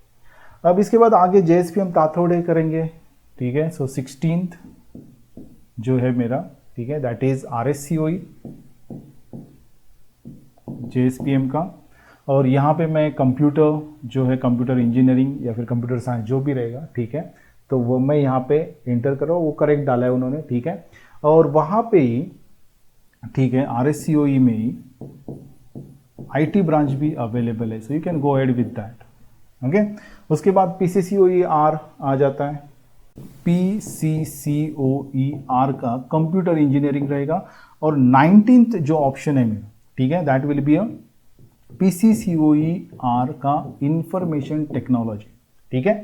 Speaker 1: अब इसके बाद आगे JSPM ताथोड़े करेंगे, ठीक है। सो 16th जो है मेरा, ठीक है, दैट इज RSCOE JSPM का। और यहाँ पे मैं कंप्यूटर जो है, कंप्यूटर इंजीनियरिंग या फिर कंप्यूटर साइंस जो भी रहेगा, ठीक है, तो वो मैं यहाँ पे इंटर करो, वो करेक्ट डाला है उन्होंने, ठीक है। और वहाँ पे ही, ठीक है, RSCOE में ही IT ब्रांच भी अवेलेबल है, so you can go ahead with that, okay. उसके बाद PCCOE R आ जाता है। PCCOE R का कंप्यूटर इंजीनियरिंग रहेगा। और 19th जो ऑप्शन है मेरा, ठीक है, that will be a PCCOE R का इंफॉर्मेशन टेक्नोलॉजी, ठीक है।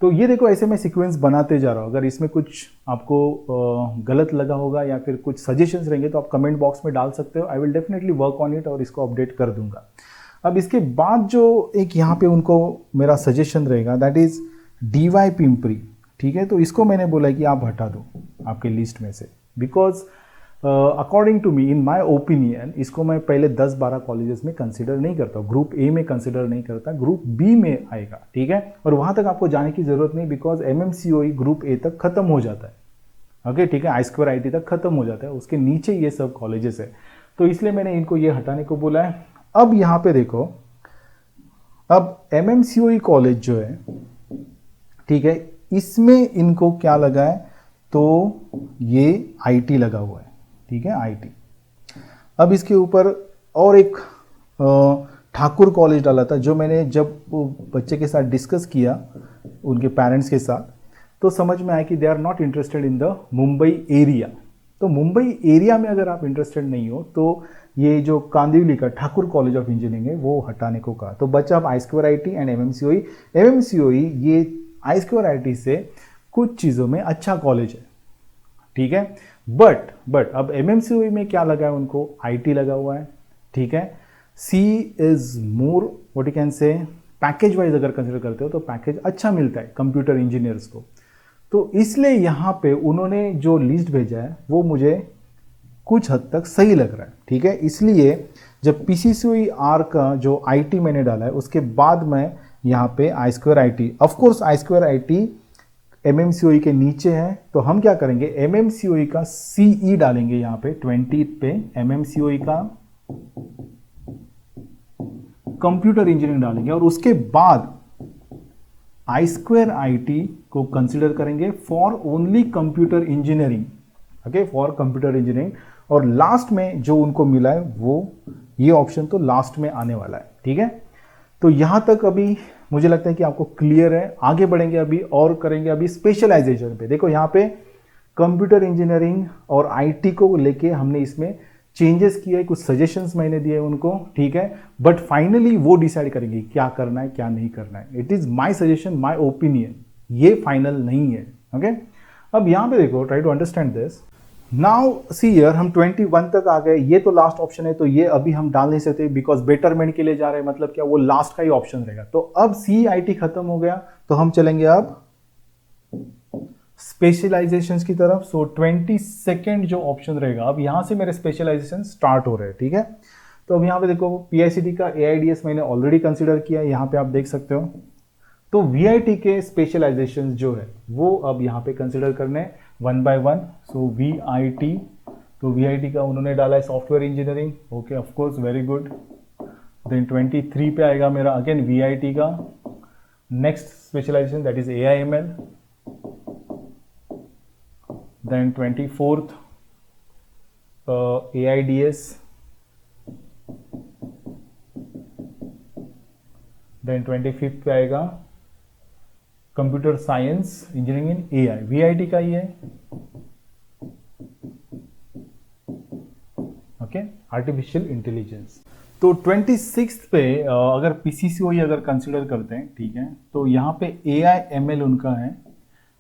Speaker 1: तो ये देखो, ऐसे मैं सीक्वेंस बनाते जा रहा हूँ। अगर इसमें कुछ आपको गलत लगा होगा या फिर कुछ सजेशंस रहेंगे तो आप कमेंट बॉक्स में डाल सकते हो। I will definitely work on it और इसको अपडेट कर दूंगा। अब इसके बाद जो एक यहाँ पे उनको मेरा सजेशन रहेगा, दैट इज DY पिंपरी, ठीक है। तो इसको मैंने बोला कि आप हटा दो आपके लिस्ट में से, because according to me, in my opinion, इसको मैं पहले 10-12 कॉलेजेस में कंसिडर नहीं करता, ग्रुप ए में कंसिडर नहीं करता, ग्रुप बी में आएगा, ठीक है। और वहाँ तक आपको जाने की ज़रूरत नहीं, बिकॉज MMCOE ग्रुप ए तक खत्म हो जाता है, ओके, ठीक है। I2IT तक खत्म हो जाता है, उसके नीचे ये सब कॉलेजेस है, तो इसलिए मैंने इनको ये हटाने को बोला है। अब यहाँ पे देखो, अब MMCOE कॉलेज जो है, ठीक है, इसमें इनको क्या लगा है, तो ये IT लगा हुआ है, ठीक है, IT। अब इसके ऊपर और एक ठाकुर कॉलेज डाला था, जो मैंने जब वो बच्चे के साथ डिस्कस किया उनके पेरेंट्स के साथ, तो समझ में आया कि they are not interested in the Mumbai area. तो मुंबई एरिया में अगर आप इंटरेस्टेड नहीं हो तो ये जो कांदिवली का ठाकुर कॉलेज ऑफ इंजीनियरिंग है वो हटाने को कहा। तो बच्चा अब I2IT एंड MMCOE ये I2IT से कुछ चीज़ों में अच्छा कॉलेज है, ठीक है। बट अब MMCOE में क्या लगा है उनको, IT लगा हुआ है, ठीक है। C is more what you can से, पैकेज वाइज अगर कंसिडर करते हो तो पैकेज अच्छा मिलता है कंप्यूटर इंजीनियर्स को। तो इसलिए यहाँ पे उन्होंने जो लिस्ट भेजा है वो मुझे कुछ हद तक सही लग रहा है, ठीक है। इसलिए जब PCCOE R का जो IT मैंने डाला है, उसके बाद मैं यहाँ पे I2IT, ऑफकोर्स I2IT MMCOE के नीचे है, तो हम क्या करेंगे, MMCOE का CE डालेंगे यहाँ पे 20 पे, MMCOE का कंप्यूटर इंजीनियरिंग डालेंगे, और उसके बाद I2IT को कंसिडर करेंगे for only computer engineering, okay, for computer engineering. और लास्ट में जो उनको मिला है वो ये ऑप्शन तो लास्ट में आने वाला है, ठीक है। तो यहां तक अभी मुझे लगता है कि आपको क्लियर है। आगे बढ़ेंगे अभी और करेंगे अभी स्पेशलाइजेशन पे। देखो यहाँ पे कंप्यूटर इंजीनियरिंग और IT को लेके हमने इसमें चेंजेस किए हैं, कुछ सजेशंस मैंने दिए उनको, ठीक है। बट फाइनली वो डिसाइड करेंगे क्या करना है क्या नहीं करना है। It is my suggestion, my opinion, ये फाइनल नहीं है, ओके। अब यहाँ पे देखो, try to understand this. Now see here, हम 21 तक आ गए, ये तो लास्ट ऑप्शन है, तो ये अभी हम डाल नहीं सकते बिकॉज बेटरमेंट के लिए जा रहे हैं, मतलब क्या वो लास्ट का ही ऑप्शन रहेगा। तो अब CIT खत्म हो गया, तो हम चलेंगे अब स्पेशलाइजेशन की तरफ। सो 22nd जो ऑप्शन रहेगा, अब यहां से मेरे स्पेशलाइजेशन स्टार्ट हो रहे हैं, ठीक है। तो अब यहाँ पे देखो, PICT का AIDS मैंने ऑलरेडी कंसिडर किया, यहाँ पे आप देख सकते हो। तो VIT के स्पेशलाइजेशन जो है वो अब यहाँ पे कंसिडर करने 1 by 1। सो VIT, तो VIT का उन्होंने डाला है software engineering, okay, of course, very good. Then 23 पे आएगा मेरा अगेन VIT का next specialization, that is AI/ML। Then 24th AIDS। Then 25th पे आएगा computer science engineering in AI, VIT का ही है, ओके, आर्टिफिशियल इंटेलिजेंस। तो 26th पे अगर PCCOE अगर कंसिडर करते हैं, ठीक है, तो यहाँ पे AI/ML उनका है,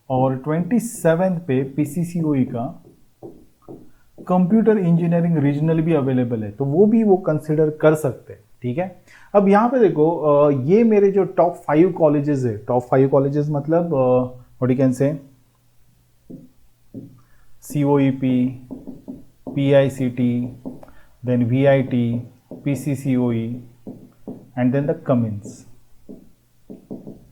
Speaker 1: और 27th पे PCCOE का कंप्यूटर इंजीनियरिंग रीजनल भी अवेलेबल है, तो वो भी वो कंसिडर कर सकते हैं, ठीक है। अब यहाँ पे देखो, ये मेरे जो टॉप 5 कॉलेजेस है, टॉप 5 कॉलेजेस मतलब what you can say, COEP, PICT, then VIT, PCCOE and then the Cummins,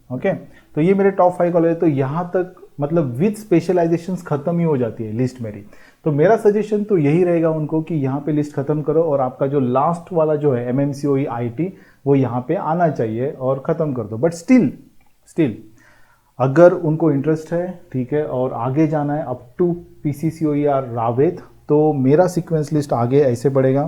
Speaker 1: okay. तो ये मेरे टॉप 5 कॉलेज है। तो यहाँ तक मतलब विद स्पेशलाइजेशंस खत्म ही हो जाती है लिस्ट मेरी। तो मेरा सजेशन तो यही रहेगा उनको कि यहाँ पे लिस्ट खत्म करो, और आपका जो लास्ट वाला जो है MMCOE IT, वो यहाँ पे आना चाहिए और ख़त्म कर दो। बट स्टिल अगर उनको इंटरेस्ट है, ठीक है, और आगे जाना है अप टू PCCOE या रावेत, तो मेरा सीक्वेंस लिस्ट आगे ऐसे बढ़ेगा।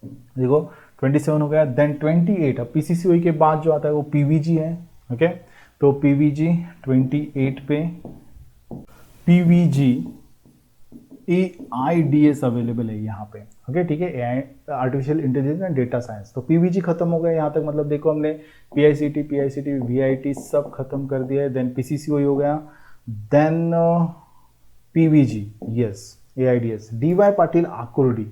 Speaker 1: देखो 27 हो गया, देन 28। अब PCCOE के बाद जो आता है वो PVG है। ओके, तो PVG 28 पे PVG AIDS अवेलेबल है यहाँ पे। ओके, ठीक है, AI artificial intelligence and data science. तो PVG खत्म हो गया यहाँ तक, मतलब देखो हमने PICT VIT सब खत्म कर दिया है। देन PCCOE हो गया, then PVG, yes, AIDS, DY Patil Akurdi.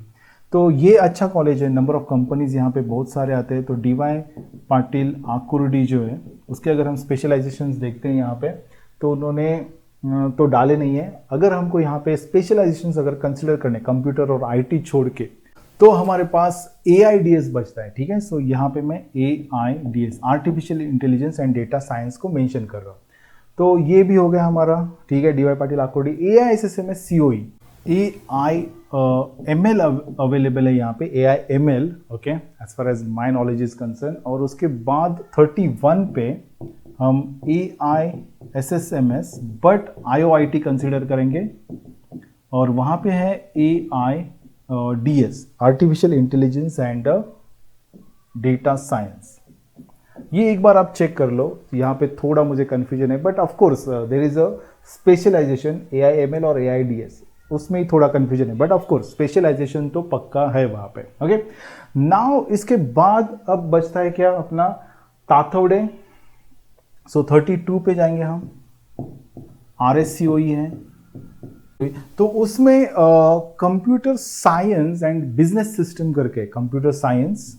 Speaker 1: तो ये अच्छा कॉलेज है, नंबर ऑफ कंपनीज यहाँ पे बहुत सारे आते हैं। तो DY पाटिल आकुर्डी जो है उसके अगर हम स्पेशलाइजेशंस देखते हैं यहाँ पे, तो उन्होंने तो डाले नहीं है। अगर हमको यहाँ पे स्पेशलाइजेशंस अगर कंसिडर करने कंप्यूटर और IT छोड़ के, तो हमारे पास AIDS बचता है। ठीक है, सो यहाँ पे मैं AIDS artificial intelligence and data science को मेंशन कर रहा हूँ। तो ये भी हो गया हमारा, ठीक है, DY पाटिल आकुर्डी। AISSM में COE AI अवेलेबल है यहाँ पे, AI/ML, okay, as far as my knowledge is concern. और उसके बाद 31 पे हम AISSMS बट IOIT कंसिडर करेंगे, और वहाँ पे है AIDS artificial intelligence and data science. ये एक बार आप चेक कर लो, यहाँ पे थोड़ा मुझे कन्फ्यूजन है, but of course there is a specialization AI/ML और AIDS, उसमें ही थोड़ा कन्फ्यूजन है, बट ऑफ कोर्स स्पेशलाइजेशन तो पक्का है वहाँ पे। ओके, नाउ इसके बाद अब बचता है क्या अपना ताथवड़े। सो 32 पे जाएंगे हम, RSCOE है, तो उसमें computer science and business system करके, computer science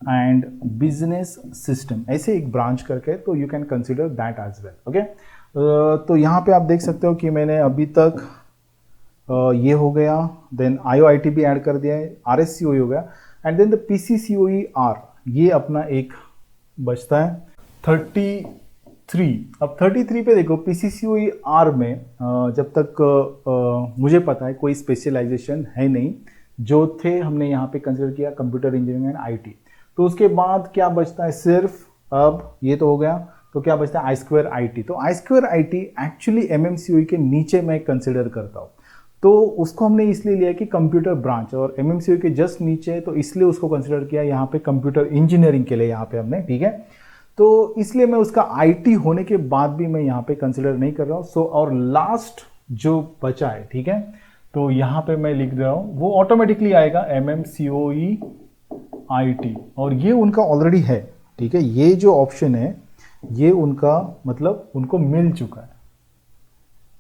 Speaker 1: and business system ऐसे एक ब्रांच करके, तो you can consider that as well. Okay, तो यहाँ पे आप देख सकते हो कि मैंने अभी तक ये हो गया, देन IOIT भी ऐड कर दिया है, RSCOE हो गया, and then the PCCOE R, ये अपना एक बचता है 33। अब 33 पे देखो, PCCOE R में जब तक मुझे पता है कोई स्पेशलाइजेशन है नहीं, जो थे हमने यहाँ पे कंसिडर किया कंप्यूटर इंजीनियरिंग एंड IT। तो उसके बाद क्या बचता है, सिर्फ अब ये तो हो गया, तो क्या बचता है I2IT। तो I2IT एक्चुअली MMCOE के नीचे मैं कंसिडर करता हूँ, तो उसको हमने इसलिए लिया कि कंप्यूटर ब्रांच, और MMCOE के जस्ट नीचे है, तो इसलिए उसको कंसिडर किया यहाँ पे कंप्यूटर इंजीनियरिंग के लिए यहाँ पे हमने, ठीक है। तो इसलिए मैं उसका IT होने के बाद भी मैं यहाँ पे कंसिडर नहीं कर रहा हूँ। सो और लास्ट जो बचा है, ठीक है, तो यहाँ पे मैं लिख रहा हूँ, वो ऑटोमेटिकली आएगा MMCOE IT, और ये उनका ऑलरेडी है, ठीक है, ये जो ऑप्शन है ये उनका मतलब उनको मिल चुका है।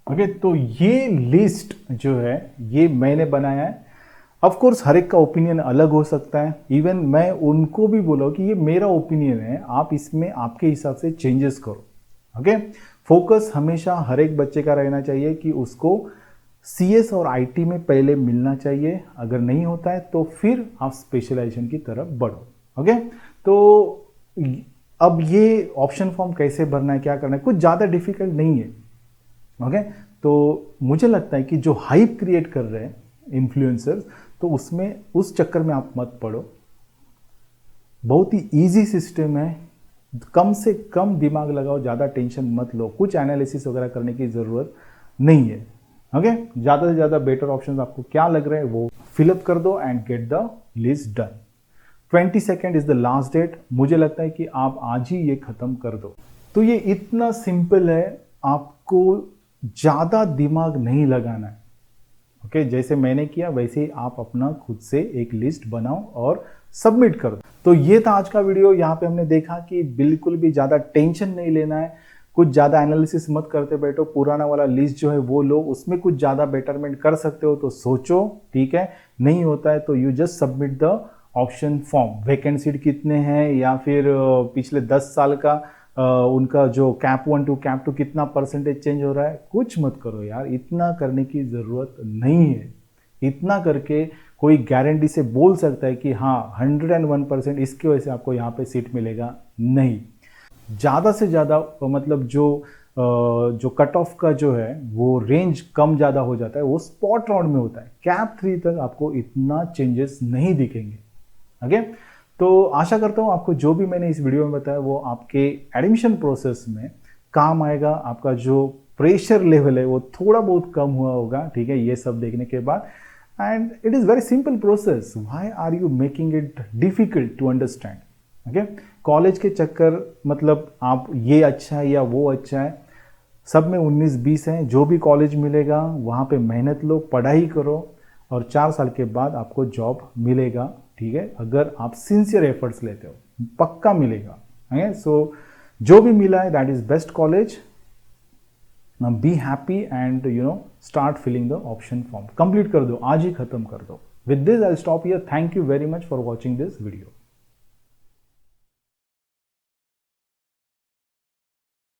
Speaker 1: ओके, तो ये लिस्ट जो है ये मैंने बनाया है। ऑफ कोर्स हर एक का ओपिनियन अलग हो सकता है, इवन मैं उनको भी बोला कि ये मेरा ओपिनियन है, आप इसमें आपके हिसाब से चेंजेस करो। ओके, फोकस हमेशा हर एक बच्चे का रहना चाहिए कि उसको CS और IT में पहले मिलना चाहिए, अगर नहीं होता है तो फिर आप स्पेशलाइजेशन की तरफ बढ़ो। ओके, तो अब ये ऑप्शन फॉर्म कैसे भरना है, क्या करना है, कुछ ज़्यादा डिफिकल्ट नहीं है। ओके, तो मुझे लगता है कि जो हाइप क्रिएट कर रहे हैं इन्फ्लुएंसर्स, तो उसमें उस चक्कर में आप मत पड़ो। बहुत ही इजी सिस्टम है, कम से कम दिमाग लगाओ, ज़्यादा टेंशन मत लो, कुछ एनालिसिस वगैरह करने की ज़रूरत नहीं है। ओके, ज़्यादा से ज़्यादा बेटर ऑप्शन आपको क्या लग रहा है वो फिलअप कर दो and get the list done. 22 is the last date, मुझे लगता है कि आप आज ही ये खत्म कर दो। तो ये इतना सिंपल है, आपको ज़्यादा दिमाग नहीं लगाना है। ओके, जैसे मैंने किया वैसे ही आप अपना खुद से एक लिस्ट बनाओ और सबमिट कर दो। तो ये था आज का वीडियो। यहाँ पे हमने देखा कि बिल्कुल भी ज़्यादा टेंशन नहीं लेना है, कुछ ज़्यादा एनालिसिस मत करते बैठो, पुराना वाला लिस्ट जो है वो लो, उसमें कुछ ज़्यादा बेटरमेंट कर सकते हो तो सोचो, ठीक है, नहीं होता है तो you just submit the option form. Vacancy कितने हैं या फिर पिछले 10 साल का उनका जो कैप 1 टू कैप 2 कितना परसेंटेज चेंज हो रहा है, कुछ मत करो यार, इतना करने की ज़रूरत नहीं है। इतना करके कोई गारंटी से बोल सकता है कि हाँ 101% इसकी वजह से आपको यहाँ पे सीट मिलेगा, नहीं। ज़्यादा से ज़्यादा मतलब जो कट ऑफ का जो है वो रेंज कम ज़्यादा हो जाता है, वो स्पॉट राउंड में होता है। कैप 3 तक आपको इतना चेंजेस नहीं दिखेंगे। ओके, तो आशा करता हूँ आपको जो भी मैंने इस वीडियो में बताया वो आपके एडमिशन प्रोसेस में काम आएगा, आपका जो प्रेशर लेवल है वो थोड़ा बहुत कम हुआ होगा, ठीक है, ये सब देखने के बाद। And it is very simple process, why are you making it difficult to understand? Okay, college के चक्कर मतलब आप ये अच्छा है या वो अच्छा है, सब में 19-20 हैं, जो भी कॉलेज मिलेगा वहाँ पे मेहनत लो, पढ़ाई करो और 4 साल के बाद आपको जॉब मिलेगा, ठीक है, अगर आप सिंसियर एफर्ट्स लेते हो पक्का मिलेगा। है सो जो भी मिला है that is best college. Be happy and start filling the option form, complete कर दो, आज ही खत्म कर दो। With this I stop here, thank you very much for watching this video.